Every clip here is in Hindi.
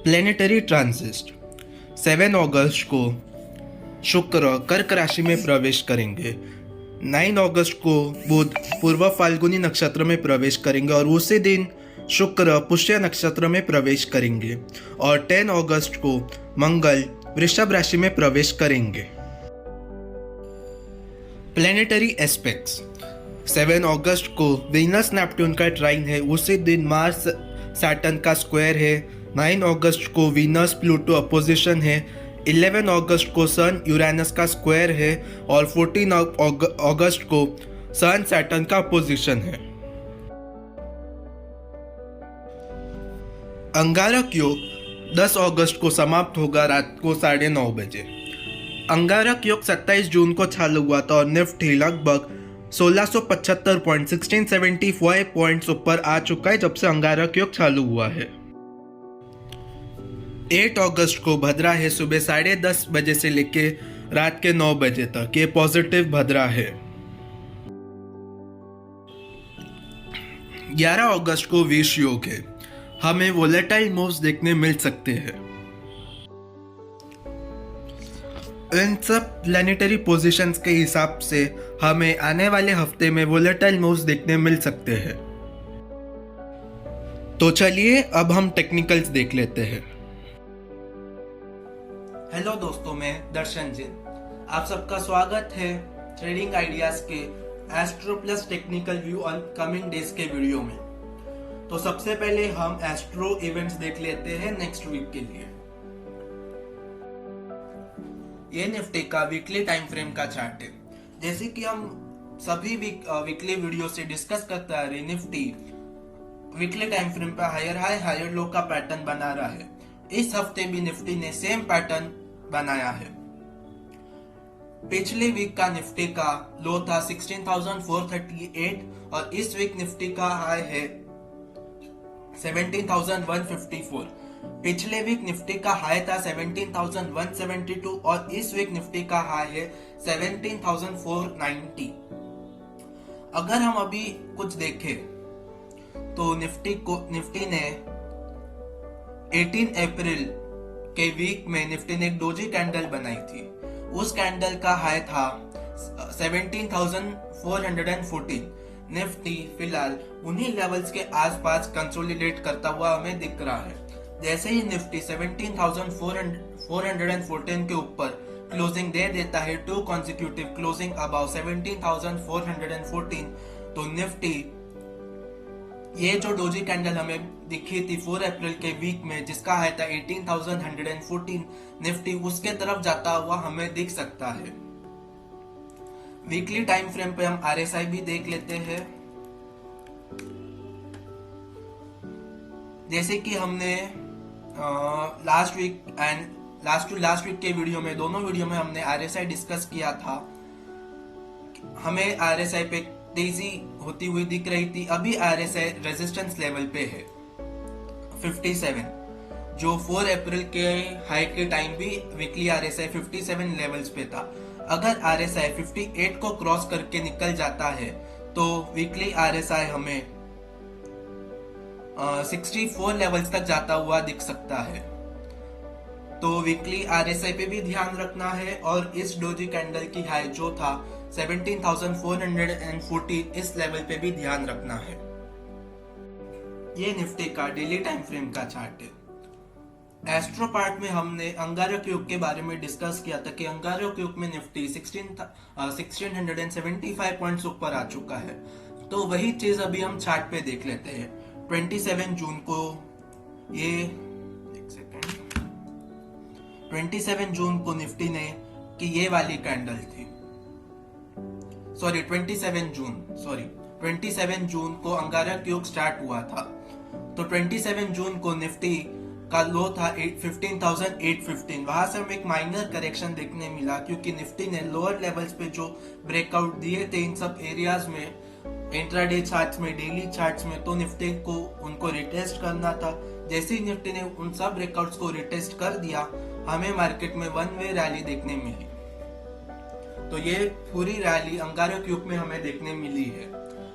प्लेनेटरी ट्रांजिट 7 अगस्त को शुक्र कर्क राशि में प्रवेश करेंगे। 9 अगस्त को बुध पूर्व फाल्गुनी नक्षत्र में प्रवेश करेंगे और उसी दिन शुक्र पुष्य नक्षत्र में प्रवेश करेंगे और 10 अगस्त को मंगल वृषभ राशि में प्रवेश करेंगे। प्लेनेटरी एस्पेक्ट्स 7 अगस्त को वीनस नेपट्यून का ट्राइन है, उसी दिन मार्स सैटर्न का स्क्वायर है। 9 अगस्त को वीनस प्लूटो अपोजिशन है। 11 अगस्त को सन यूरेनस का स्क्वायर है और 14 अगस्त को सन सैटर्न का अपोजिशन है। अंगारक योग 10 अगस्त को समाप्त होगा रात को 9:30 बजे। अंगारक योग 27 जून को चालू हुआ था और निफ्टी लगभग 1675.1675 पॉइंट्स ऊपर आ चुका है जब से अंगारक योग चालू हुआ है। 8 अगस्त को भद्रा है, सुबह 10:30 बजे से लेके रात के 9 बजे तक। ये पॉजिटिव भद्रा है। 11 अगस्त को विष योग है, हमें वोलेटाइल मूव्स देखने मिल सकते हैं। इन सब प्लैनेटरी पोजीशंस के हिसाब से हमें आने वाले हफ्ते में वोलेटाइल मूव्स देखने मिल सकते हैं। तो चलिए अब हम टेक्निकल्स देख लेते हैं। हेलो दोस्तों, मैं दर्शन जैन, आप सबका स्वागत है ट्रेडिंग आइडियाज के astro plus technical view on coming days के वीडियो में। तो सबसे पहले हम एस्ट्रो इवेंट्स देख लेते हैं नेक्स्ट वीक के लिए। ये निफ्टी का वीकली टाइम फ्रेम का चार्ट है। जैसे कि हम सभी वीकली वीडियो से डिस्कस करते आ रहे, निफ्टी वीकली टाइम फ्रेम पे हायर हाई हायर लो का पैटर्न बना रहा है। इस हफ्ते भी निफ्टी ने सेम पैटर्न बनाया है। पिछले वीक का निफ्टी का लो था 16,438 और इस वीक निफ्टी का हाई है 17,154। पिछले वीक निफ्टी का हाई था 17,172 और इस वीक निफ्टी का हाई है 17,490। अगर हम अभी कुछ देखें तो निफ्टी ने 18 अप्रैल के वीक में निफ्टी ने एक डोजी कैंडल बनाई थी। उस कैंडल का हाई था 17,414। निफ्टी फिलहाल उन्हीं लेवल्स के आसपास कंसोलिडेट करता हुआ हमें दिख रहा है। जैसे ही निफ्टी 17,414 के ऊपर क्लोजिंग दे देता है, 2 कॉन्सिक्यूटिव क्लोजिंग अबाव 17,414, तो निफ्टी ये जो डोजी कैंडल हमें दिखी थी 4 अप्रैल के वीक में जिसका हाई था 18,114, निफ्टी उसके तरफ जाता हुआ हमें दिख सकता है। वीकली टाइम फ्रेम पे हम आरएसआई भी देख लेते हैं। जैसे कि हमने लास्ट वीक के वीडियो में, दोनों वीडियो में हमने आरएसआई डिस्कस किया था। हमें आरएसआई पे तेजी होती हुई दिख रही थी। अभी आरएसआई रेजिस्टेंस लेवल पे है 57, जो 4 अप्रैल के हाई के टाइम भी वीकली आरएसआई 57 लेवल्स पे था। अगर आरएसआई 58 को क्रॉस करके निकल जाता है तो वीकली आरएसआई हमें 64 लेवल्स तक जाता हुआ दिख सकता है। तो वीकली आरएसआई पे भी ध्यान रखना है और इस डोजी कैंडल की हाई जो था 17,414, इस लेवल पे भी ध्यान रखना है। ये निफ्टी का डेली टाइम फ्रेम का चार्ट है। एस्ट्रो पार्ट में हमने अंगारक योग के बारे में डिस्कस किया था कि अंगारक योग में निफ्टी 1675 पॉइंट्स ऊपर आ चुका है। तो वही चीज अभी हम चार्ट पे देख लेते हैं। 27 जून को ये 27 जून को निफ्टी ने कि ये वाली कैंडल थी, 27 जून को अंगारक योग स्टार्ट हुआ था। तो 27 जून को निफ्टी का लो था 15,815। वहां से हमें एक माइनर करेक्शन देखने मिला क्योंकि निफ्टी ने लोअर लेवल्स पे जो ब्रेकआउट दिए थे इन सब एरियाज में, इंट्राडे चार्ट्स में, डेली चार्ट्स में, तो निफ्टी को उनको रिटेस्ट करना था। जैसे ही निफ्टी ने उन सब ब्रेकआउट्स को रिटेस्ट कर दिया, हमें मार्केट में वन वे रैली देखने मिली। तो ये पूरी रैली अंगारक योग में हमें देखने मिली है।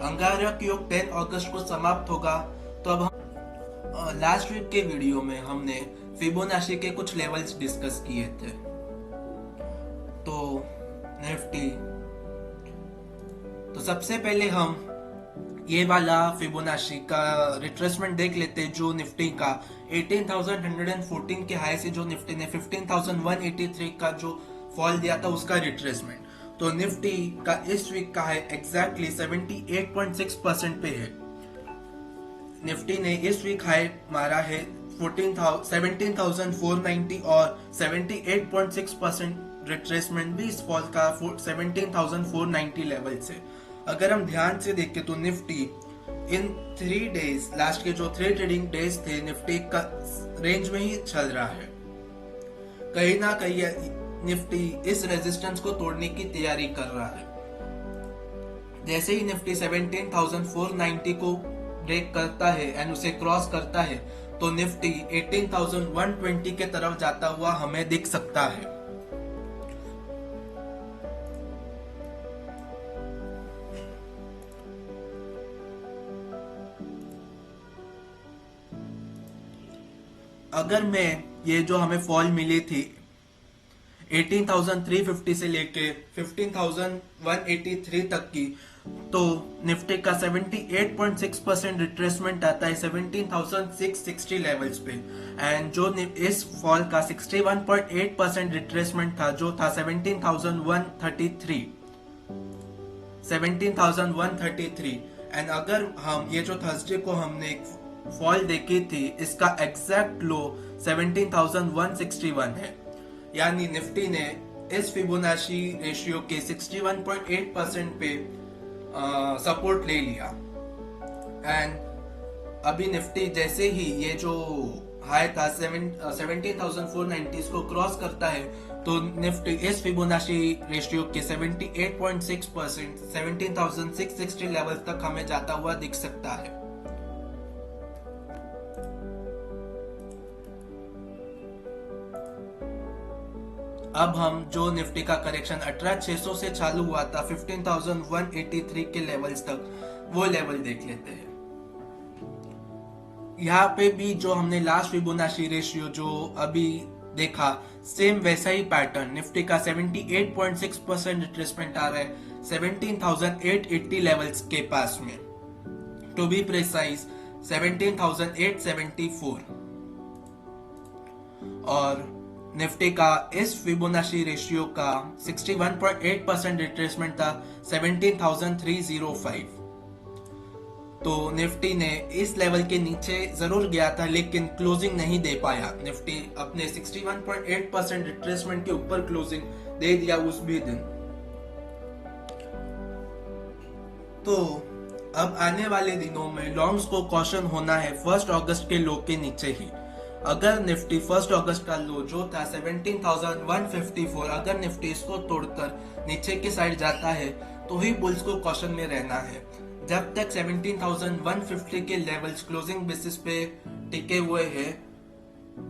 अंगारक योग 10 अगस्त को समाप्त होगा। तो अब लास्ट वीक के वीडियो में हमने फिबोनाची के कुछ लेवल्स डिस्कस किए थे। तो निफ्टी, तो सबसे पहले हम ये वाला फिबोनाची का रिट्रेसमेंट देख लेते हैं, जो निफ्टी का 18,114 के हाई से जो निफ्टी ने 15,183 का जो फॉल दिया था उसका रिट्रेसमेंट। तो निफ्टी का इस वीक का है एग्जैक्टली 78.6% पे है। निफ्टी ने इस वीक हाई मारा है 17,490 और 78.6% रिट्रेसमेंट भी इस फॉल का 17,490 लेवल से। अगर हम ध्यान से देखें तो निफ्टी इन 3 डेज, लास्ट के जो 3 ट्रेडिंग डेज थे, निफ्टी का रेंज में ही चल रहा है। कहीं ना कहीं निफ्टी इस रेजिस्टेंस को तोड़ने की तैयारी कर रहा है। जैसे ही निफ्टी 17,490 को ब्रेक करता है एंड उसे क्रॉस करता है तो निफ्टी 18,120 के तरफ जाता हुआ हमें दिख सकता है। अगर मैं ये जो हमें फॉल मिली थी 18,350 से लेके 15,183 तक की, तो निफ्टी का 78.6% रिट्रेसमेंट आता है 17,660 लेवल्स पे। एंड जो इस फॉल का 61.8% रिट्रेसमेंट था जो था 17,133। एंड अगर हम ये जो थर्सडे को हमने फॉल देखी थी, इसका एग्जैक्ट लो 17,161 है। यानी निफ्टी ने इस फिबोनाची रेशियो के 61.8% पे सपोर्ट ले लिया। एंड अभी निफ्टी जैसे ही ये जो हाई था 17,490 को क्रॉस करता है तो निफ्टी इस फिबोनाची रेशियो के 78.6% 17,660 लेवल तक हमें जाता हुआ दिख सकता है। अब हम जो निफ्टी का करेक्शन 18,600 से चालू हुआ था 15,183 के लेवल्स तक, वो लेवल देख लेते हैं। यहाँ पे भी जो हमने लास्ट फिबोनाची रेशियो जो अभी देखा, सेम वैसा ही पैटर्न। निफ्टी का 78.6% रिट्रेसमेंट आ रहा है 17,880 लेवल्स के पास में, टू बी प्रिसाइज 17,874। और निफ्टी का इस फिबोनाची रेशियो का 61.8% रिट्रेसमेंट था 17,305। तो निफ्टी ने इस लेवल के नीचे जरूर गया था लेकिन क्लोजिंग नहीं दे पाया। निफ्टी अपने 61.8% रिट्रेसमेंट के ऊपर क्लोजिंग दे दिया उस भी दिन। तो अब आने वाले दिनों में लॉन्ग्स को कॉशन होना है 1 अगस्त के लो के नीचे ही। अगर निफ्टी 1 अगस्त का लो जो था 17,154, अगर निफ्टी इसको तोड़कर नीचे की साइड जाता है तो ही बुल्स को कॉशन में रहना है। जब तक 17,150 के लेवल्स क्लोजिंग बेसिस पे टिके हुए हैं,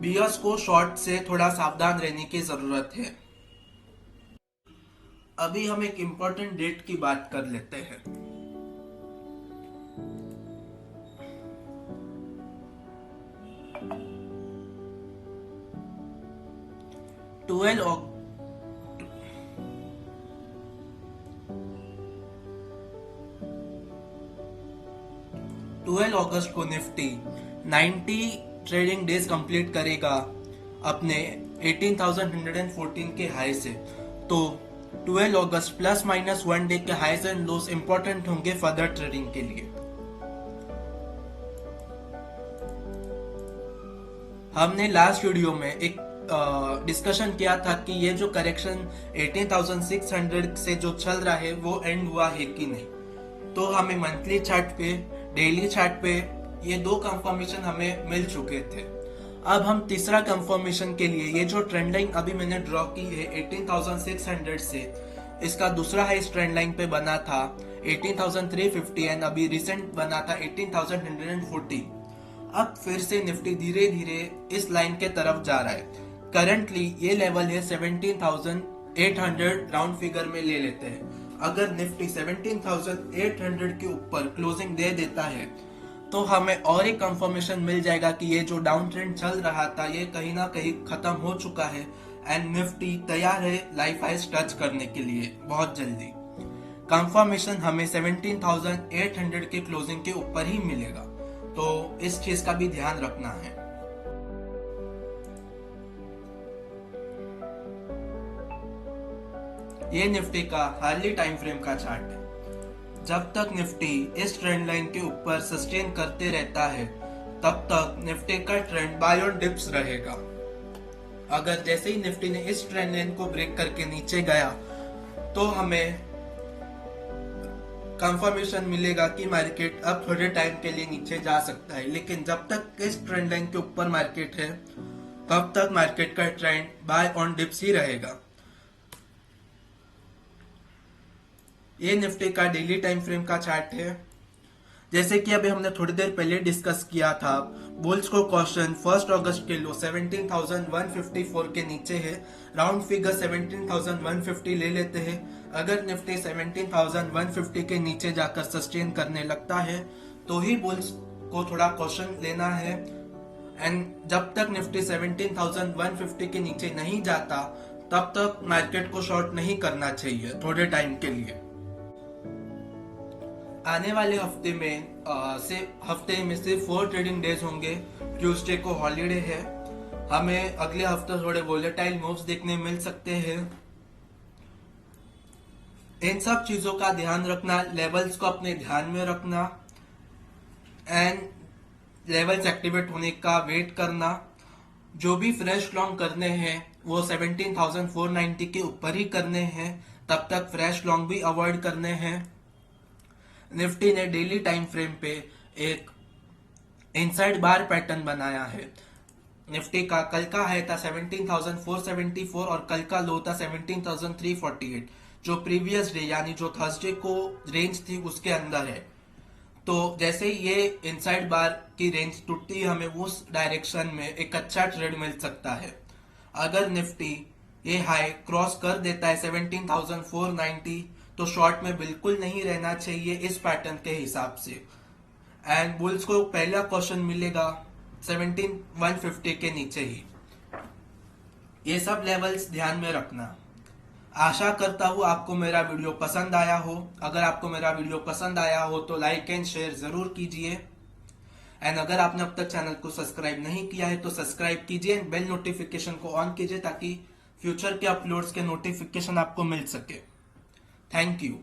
बियर्स को शॉर्ट से थोड़ा सावधान रहने की जरूरत है। अभी हम एक इंपॉर्टेंट डेट की बात कर लेते हैं। ट्वेल्व अगस्त को निफ्टी 90 ट्रेडिंग डेज कंप्लीट करेगा अपने 18,114 के हाई से। तो 12 अगस्त प्लस माइनस 1 डे के हाईज एंड लोस इंपॉर्टेंट होंगे फर्दर ट्रेडिंग के लिए। हमने लास्ट वीडियो में एक डिस्कशन किया था कि ये जो करेक्शन 18,600 से जो चल रहा है वो एंड हुआ है कि नहीं। तो हमें मंथली चार्ट पे, डेली चार्ट पे ये 2 कंफर्मेशन हमें मिल चुके थे। अब हम तीसरा कंफर्मेशन के लिए ये जो ट्रेंड लाइन अभी मैंने ड्रॉ की है 18,600 से, इसका दूसरा हाईएस्ट ट्रेंड लाइन पे बना था 18,350 एंड अभी रिसेंट बना था 18,140। अब फिर से निफ्टी धीरे धीरे इस लाइन के तरफ जा रहा है। करंटली ये लेवल है 17,800 राउंड फिगर में ले लेते हैं। अगर निफ्टी 17,800 के ऊपर क्लोजिंग दे देता है तो हमें और एक कंफर्मेशन मिल जाएगा कि ये जो डाउन ट्रेंड चल रहा था ये कहीं ना कहीं खत्म हो चुका है एंड निफ्टी तैयार है लाइफ हाइस टच करने के लिए बहुत जल्दी। कंफर्मेशन हमें 17,800 के क्लोजिंग के ऊपर ही मिलेगा, तो इस चीज का भी ध्यान रखना है। ये निफ्टी का हार्डली टाइम फ्रेम का चार्ट है। जब तक निफ्टी इस ट्रेंड लाइन के ऊपर सस्टेन करते रहता है तब तक निफ्टी का ट्रेंड बाय ऑन डिप्स रहेगा। अगर जैसे ही निफ्टी ने इस ट्रेंड लाइन को ब्रेक करके नीचे गया तो हमें कंफर्मेशन मिलेगा कि मार्केट अब थोड़े टाइम के लिए नीचे जा सकता है, लेकिन जब तक इस ट्रेंड लाइन के ऊपर मार्केट है तब तक मार्केट का ट्रेंड बाय ऑन डिप्स ही रहेगा। ये निफ्टी का डेली टाइम फ्रेम का चार्ट है। जैसे कि अभी हमने थोड़ी देर पहले डिस्कस किया था, बुल्स को कॉशन 1 अगस्त के लो 17,154 के नीचे है, राउंड फिगर 17,150 ले लेते हैं। अगर निफ्टी 17,150 के नीचे जाकर सस्टेन करने लगता है तो ही बुल्स को थोड़ा कॉशन लेना है एंड जब तक निफ्टी 17,150 के नीचे नहीं जाता तब तक मार्केट को शॉर्ट नहीं करना चाहिए थोड़े टाइम के लिए। आने वाले हफ्ते में सिर्फ 4 ट्रेडिंग डेज होंगे। ट्यूसडे को हॉलीडे है। हमें अगले हफ्ते थोड़े वोलेटाइल मूव्स देखने मिल सकते हैं। इन सब चीजों का ध्यान रखना, लेवल्स को अपने ध्यान में रखना एंड लेवल्स एक्टिवेट होने का वेट करना। जो भी फ्रेश लॉन्ग करने हैं वो 17,490 के ऊपर ही करने हैं, तब तक फ्रेश लॉन्ग भी अवॉइड करने हैं। निफ्टी ने डेली टाइम फ्रेम पे एक इनसाइड बार पैटर्न बनाया है। निफ्टी का कल का हाई था 17,474 और कल का लो था 17,348, जो प्रीवियस डे यानी जो थर्सडे को रेंज थी उसके अंदर है। तो जैसे ये इनसाइड बार की रेंज टूटती है हमें उस डायरेक्शन में एक अच्छा ट्रेड मिल सकता है। अगर निफ्टी ये हाई क्रॉस कर देता है 17,490 तो शॉर्ट में बिल्कुल नहीं रहना चाहिए इस पैटर्न के हिसाब से एंड बुल्स को पहला क्वेश्चन मिलेगा 17,150 के नीचे ही। ये सब लेवल्स ध्यान में रखना। आशा करता हूँ आपको मेरा वीडियो पसंद आया हो। अगर आपको मेरा वीडियो पसंद आया हो तो लाइक एंड शेयर जरूर कीजिए एंड अगर आपने अब तक चैनल को सब्सक्राइब नहीं किया है तो सब्सक्राइब कीजिए एंड बेल नोटिफिकेशन को ऑन कीजिए ताकि फ्यूचर के अपलोड्स के नोटिफिकेशन आपको मिल सके। Thank you.